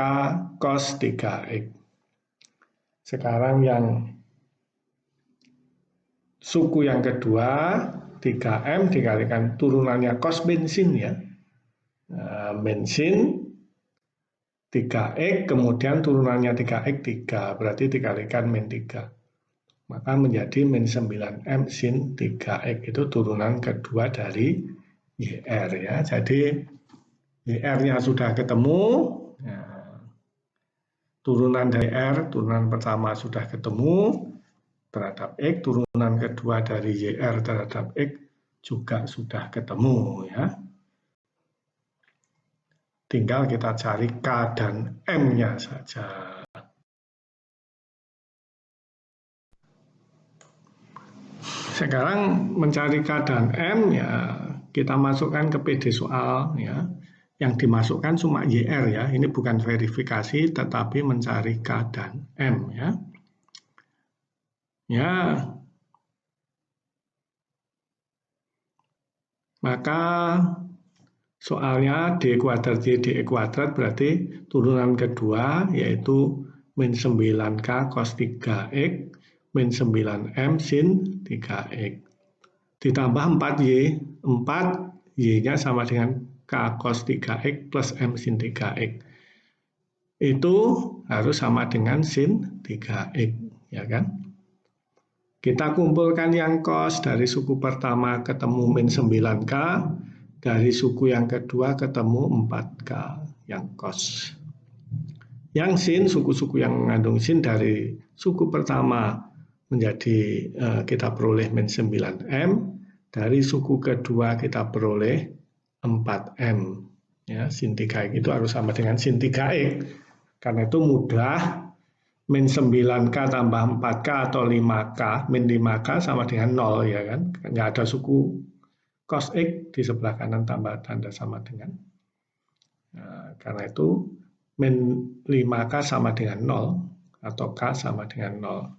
cos 3X. Sekarang yang suku yang kedua, 3M dikalikan turunannya cos min sin ya. Min sin 3X, kemudian turunannya 3X 3, berarti dikalikan min 3. Maka menjadi min 9M sin 3X, itu turunan kedua dari YR ya. Jadi YR-nya sudah ketemu, ya. Turunan dari R, turunan pertama sudah ketemu terhadap X, turunan kedua dari YR terhadap X juga sudah ketemu ya. Tinggal kita cari K dan M-nya saja. Sekarang mencari K dan M ya, kita masukkan ke PD soal ya. Yang dimasukkan cuma YR ya, ini bukan verifikasi tetapi mencari K dan M ya. Ya, maka soalnya D kuadrat Y dx kuadrat berarti turunan kedua yaitu min 9K cos 3X min 9M sin 3X. ditambah 4Y. 4 Y-nya sama dengan K cos 3X plus M sin 3X. Itu harus sama dengan sin 3X, ya kan? Kita kumpulkan yang cos dari suku pertama ketemu min 9K, dari suku yang kedua ketemu 4K yang cos. Yang sin, suku-suku yang mengandung sin dari suku pertama menjadi kita peroleh min 9M, dari suku kedua kita peroleh 4M. Ya, sin 3X itu harus sama dengan sin 3X. Karena itu mudah, min 9K tambah 4K atau 5K, min 5K sama dengan 0, ya kan? Nggak ada suku cos X di sebelah kanan tambah tanda sama dengan. Nah, karena itu min 5K sama dengan 0, atau K sama dengan 0.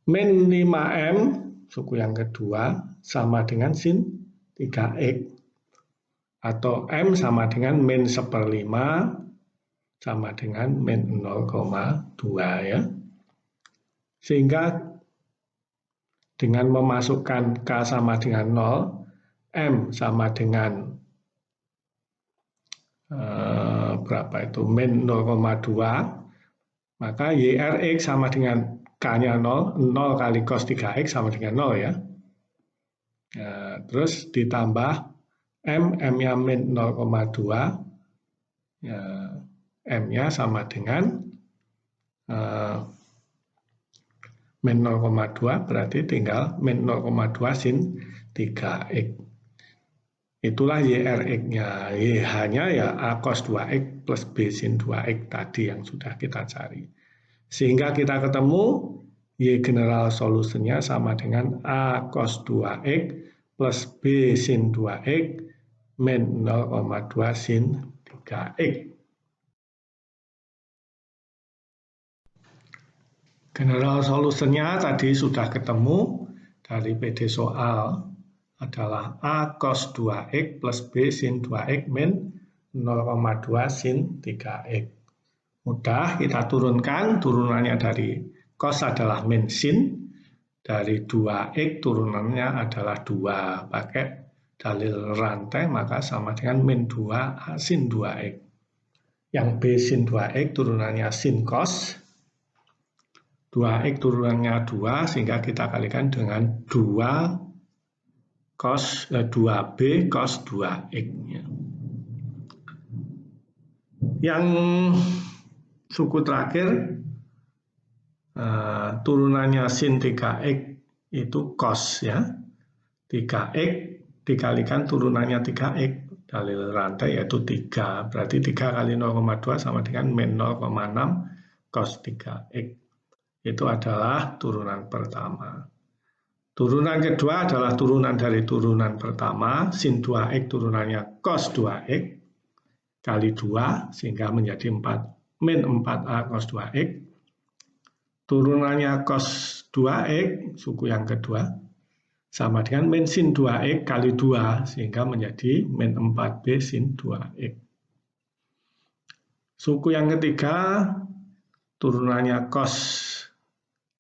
Min 5M, suku yang kedua, sama dengan sin 3X. Atau M sama dengan min 1/5, sama dengan min 0,2 ya. Sehingga dengan memasukkan K sama dengan 0, M sama dengan berapa itu? Min 0,2, maka YRX sama dengan K-nya 0, 0 kali cos 3X sama dengan 0 ya. Nah, terus ditambah M-nya min 0,2, ya, M-nya sama dengan min 0,2, berarti tinggal min 0,2 sin 3X. Itulah YRX-nya. YH-nya ya A cos 2X plus B sin 2X tadi yang sudah kita cari. Sehingga kita ketemu Y general solusinya sama dengan A cos 2X plus B sin 2X min 0,2 sin 3X. General solusinya tadi sudah ketemu dari PD soal adalah A cos 2X plus B sin 2X min 0,2 sin 3X. Mudah, kita turunkan, turunannya dari cos adalah min sin, dari 2X turunannya adalah 2, pakai dalil rantai maka sama dengan min 2 sin 2X. Yang B sin 2X turunannya sin cos, 2X turunannya 2, sehingga kita kalikan dengan 2B cos 2X. Yang suku terakhir, turunannya sin 3X itu cos ya. 3X dikalikan turunannya 3X, dalil rantai yaitu 3. Berarti 3 kali 0,2 sama dengan min 0,6 cos 3X. Itu adalah turunan pertama. Turunan kedua adalah turunan dari turunan pertama, sin 2X turunannya cos 2X kali 2, sehingga menjadi min 4A cos 2X. Turunannya cos 2X, suku yang kedua, sama dengan min sin 2X kali 2, sehingga menjadi min 4B sin 2X. Suku yang ketiga, turunannya cos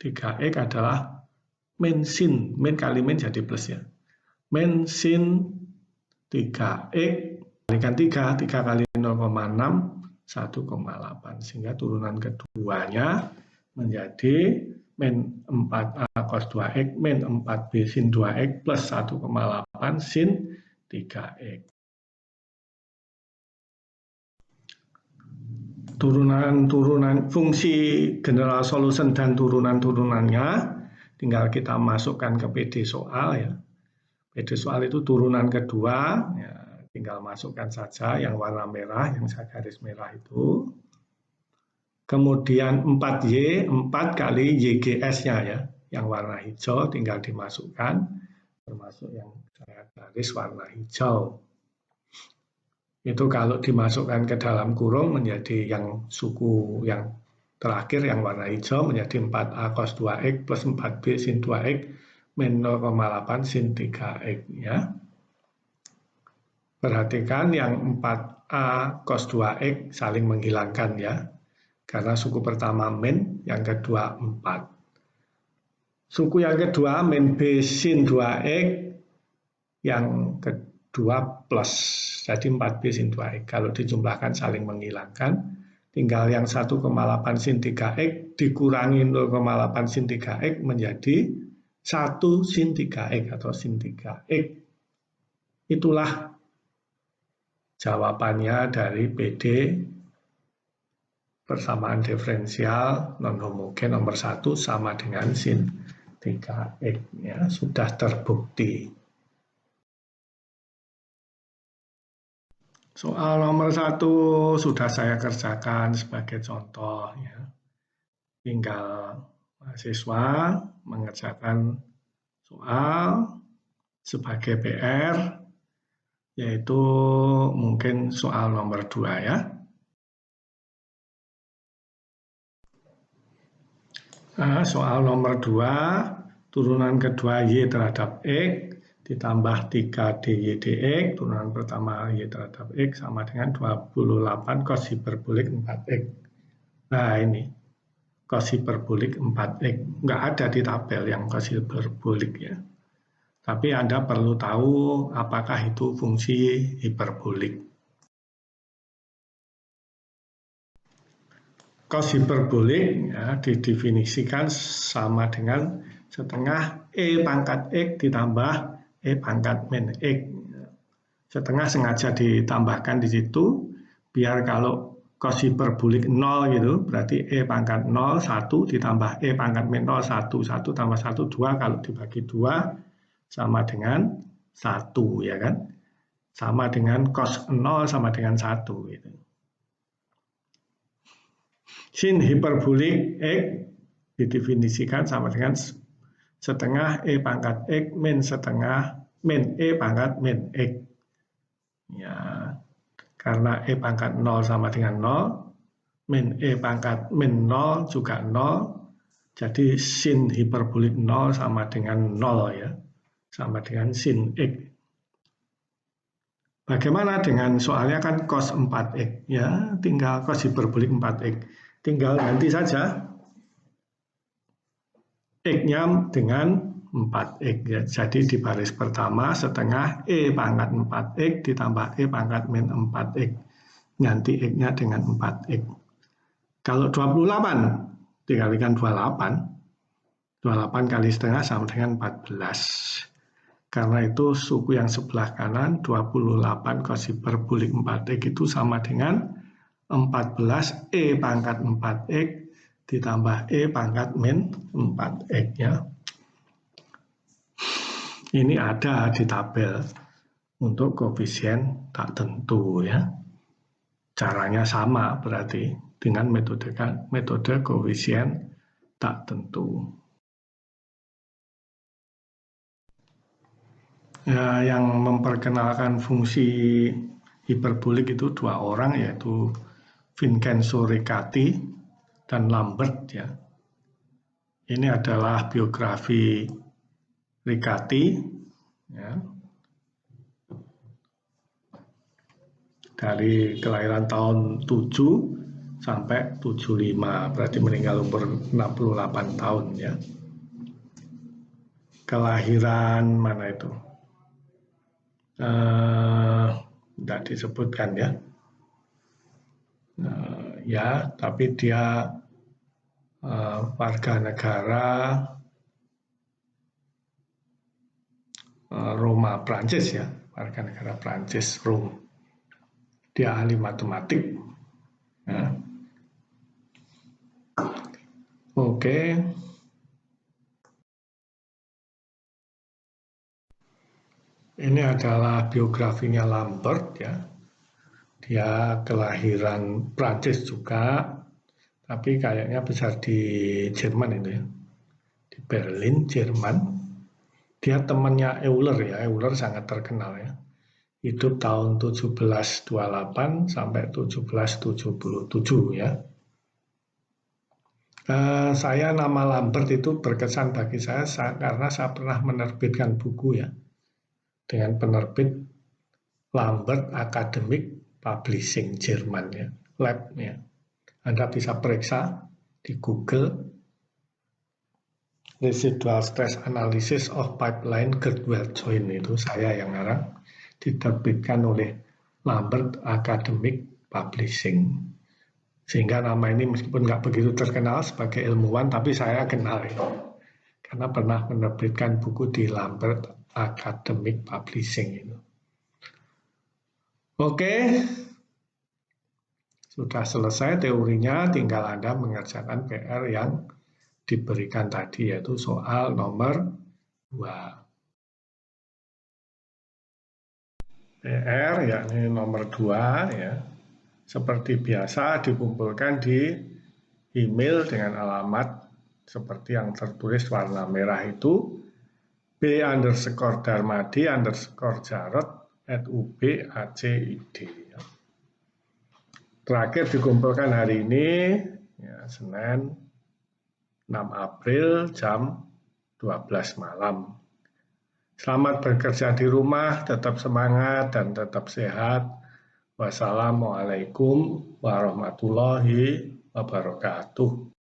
3X adalah min sin, min kali min jadi plus ya. Min sin 3X kalikan 3, 3 kali 0,6, 1,8. Sehingga turunan keduanya menjadi min 4A cos 2X min 4B sin 2X plus 1,8 sin 3X. Turunan-turunan fungsi general solution dan turunan-turunannya tinggal kita masukkan ke PD soal ya. PD soal itu turunan kedua ya, tinggal masukkan saja yang warna merah, yang saya garis merah itu. Kemudian 4Y, 4 kali YGS-nya ya, yang warna hijau tinggal dimasukkan, termasuk yang saya garis warna hijau. Itu kalau dimasukkan ke dalam kurung menjadi yang suku yang terakhir yang warna hijau menjadi 4A cos 2X plus 4B sin 2X min 0,8 sin 3X ya. Perhatikan yang 4A cos 2X saling menghilangkan ya. Karena suku pertama min, yang kedua 4. Suku yang kedua min B sin 2X, yang kedua plus, jadi 4B sin 2X. Kalau dijumlahkan saling menghilangkan, tinggal yang 1,8 sin 3X dikurangi 0,8 sin 3X menjadi 1 sin 3X atau sin 3X. Itulah jawabannya dari PD persamaan diferensial non homogen nomor 1 sama dengan sin 3X, ya, sudah terbukti. Soal nomor 1 sudah saya kerjakan sebagai contoh, ya. Tinggal mahasiswa mengerjakan soal sebagai PR, yaitu mungkin soal nomor 2, ya. Nah, soal nomor 2, turunan kedua Y terhadap X ditambah 3 DY dx, turunan pertama Y terhadap X sama dengan 28 cos hiperbolik 4X. Nah, ini cos hiperbolik 4X. Nggak ada di tabel yang cos hiperbolik, ya. Tapi Anda perlu tahu apakah itu fungsi hiperbolik. Cos hiperbolik, ya, didefinisikan sama dengan setengah E pangkat X ditambah E pangkat min X. Setengah sengaja ditambahkan di situ, biar kalau cos hiperbolik 0 gitu, berarti E pangkat 0, 1 ditambah E pangkat min 0, 1, 1 tambah 1, 2, kalau dibagi 2 sama dengan 1, ya kan? Sama dengan cos 0 sama dengan 1 gitu. Sin hiperbolik X didefinisikan sama dengan setengah E pangkat X min setengah min E pangkat min X. Ya, karena E pangkat 0 sama dengan 0, min E pangkat min 0 juga 0, jadi sin hiperbolik 0 sama dengan 0, ya, sama dengan sin X. Bagaimana dengan soalnya kan cos 4X, ya, tinggal cos hiperbolik 4X. Tinggal ganti saja X-nya dengan 4X, ya. Jadi di baris pertama setengah E pangkat 4X ditambah E pangkat min 4X. Ganti X-nya dengan 4X. Kalau 28 dikalikan 28, 28 kali setengah sama dengan 14. Karena itu suku yang sebelah kanan 28 cos hiperbolik 4X itu sama dengan 14 E pangkat 4X ditambah E pangkat min 4X, ya. Ini ada di tabel untuk koefisien tak tentu, ya. Caranya sama berarti dengan metode koefisien tak tentu. Ya, yang memperkenalkan fungsi hiperbolik itu 2 orang, yaitu Vincenzo Riccati dan Lambert, ya. Ini adalah biografi Riccati, ya. Dari kelahiran tahun 7 sampai 75, berarti meninggal umur 68 tahun, ya. Kelahiran mana itu? Tidak disebutkan, ya. Ya, tapi dia warga negara Roma, Prancis, ya, warga negara Prancis, Roma. Dia ahli matematik. Ya. Oke. Ini adalah biografinya Lambert, ya. Dia kelahiran Prancis juga, tapi kayaknya besar di Jerman itu, ya. Di Berlin, Jerman. Dia temannya Euler, ya. Euler sangat terkenal, ya. Hidup tahun 1728 sampai 1777, ya. Saya nama Lambert itu berkesan bagi saya karena saya pernah menerbitkan buku, ya, dengan penerbit Lambert Academic Publishing Jerman, ya, Lab, ya. Anda bisa periksa di Google Residual Stress Analysis of Pipeline Girth Weld Joint, itu saya yang ngarang, diterbitkan oleh Lambert Academic Publishing. Sehingga nama ini meskipun nggak begitu terkenal sebagai ilmuwan, tapi saya kenal ya. Karena pernah menerbitkan buku di Lambert Academic Publishing itu. Oke, sudah selesai teorinya, tinggal Anda mengerjakan PR yang diberikan tadi, yaitu soal nomor 2. PR yakni nomor 2 ya. Seperti biasa dikumpulkan di email dengan alamat seperti yang tertulis warna merah itu, b_darmadi_jarot@ub.ac.id. Terakhir dikumpulkan hari ini, ya, Senin 6 April jam 12 malam. Selamat bekerja di rumah, tetap semangat dan tetap sehat. Wassalamualaikum warahmatullahi wabarakatuh.